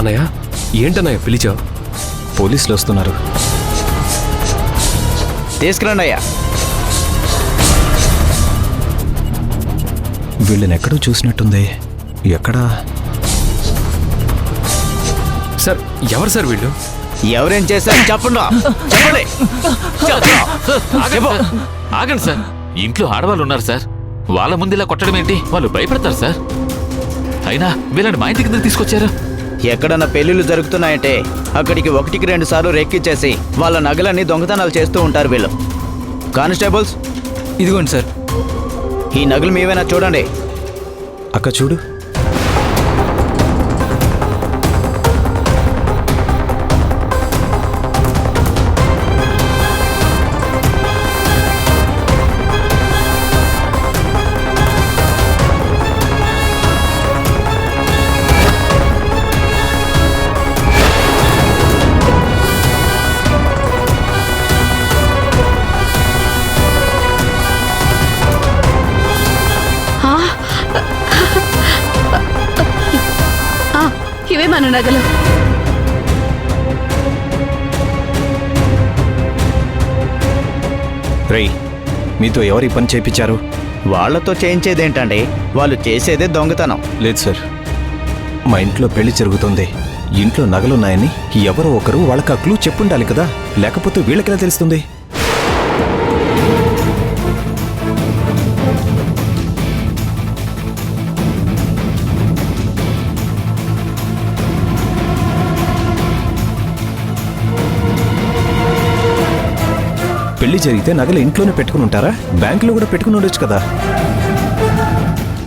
అన్నయ్య ఏంటన్నయ్య పిలిచావు? పోలీసులు వస్తున్నారు. తీసుకురండి అయ్యా. వీళ్ళని ఎక్కడో చూసినట్టుంది. ఎక్కడా? సార్ ఎవరు సార్ వీళ్ళు? ఎవరేం చేశారు చెప్పండి. ఆగండి సార్, ఇంట్లో ఆడవాళ్ళు ఉన్నారు సార్. వాళ్ళ ముందు ఇలా కొట్టడం ఏంటి? వాళ్ళు భయపడతారు సార్. అయినా వీళ్ళని మా ఇంటి కింద తీసుకొచ్చారు. ఎక్కడన్నా పెళ్లిళ్ళు జరుగుతున్నాయంటే అక్కడికి 1-2 సార్లు రెక్కిచ్చేసి వాళ్ళ నగలన్నీ దొంగతనాలు చేస్తూ ఉంటారు వీళ్ళు. కానిస్టేబుల్స్, ఇదిగోండి సార్. ఈ నగలు మీవేనా చూడండి. అక్క చూడు. ఇవే మన నగలు. రేయ్, మీతో ఎవరు ఈ పని చేయించారు? వాళ్లతో చేయించేదేంటండి, వాళ్ళు చేసేదే దొంగతనం. లేదు సార్, మా ఇంట్లో పెళ్లి జరుగుతుంది. ఇంట్లో నగలున్నాయని ఎవరో ఒకరు వాళ్ళకి ఆ క్లూ చెప్పుండాలి కదా, లేకపోతే వీళ్ళకెలా తెలుస్తుంది? పెళ్లి జరిగితే నగలు ఇంట్లోనే పెట్టుకుని ఉంటారా? బ్యాంకులో కూడా పెట్టుకుని ఉండొచ్చు కదా.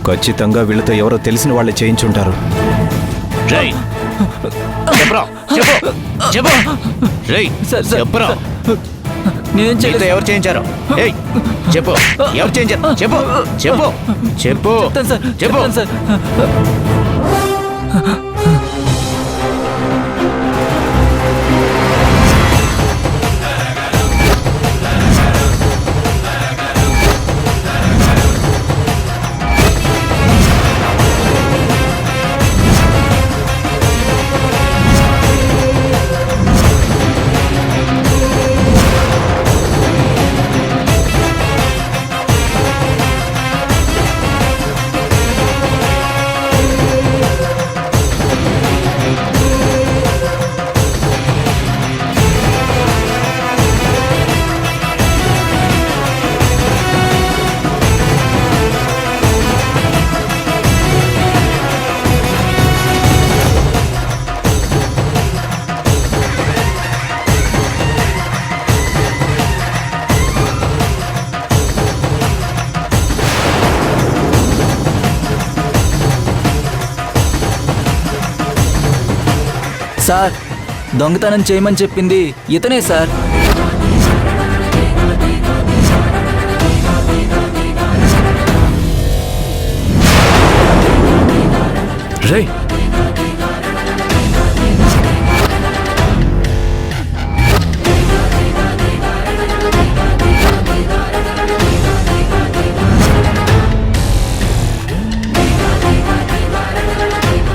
ఖచ్చితంగా వీళ్ళతో ఎవరో తెలిసిన వాళ్ళే చేయించుంటారు. నేనేం చేయలేదు. ఎవరు చేయించారు? చెప్పు, ఎవరు చేయించారు? చెప్పు చెప్పు చెప్పు చెప్పు సార్. సార్, దొంగతనం చేయమని చెప్పింది ఇతనే సార్. రేయ్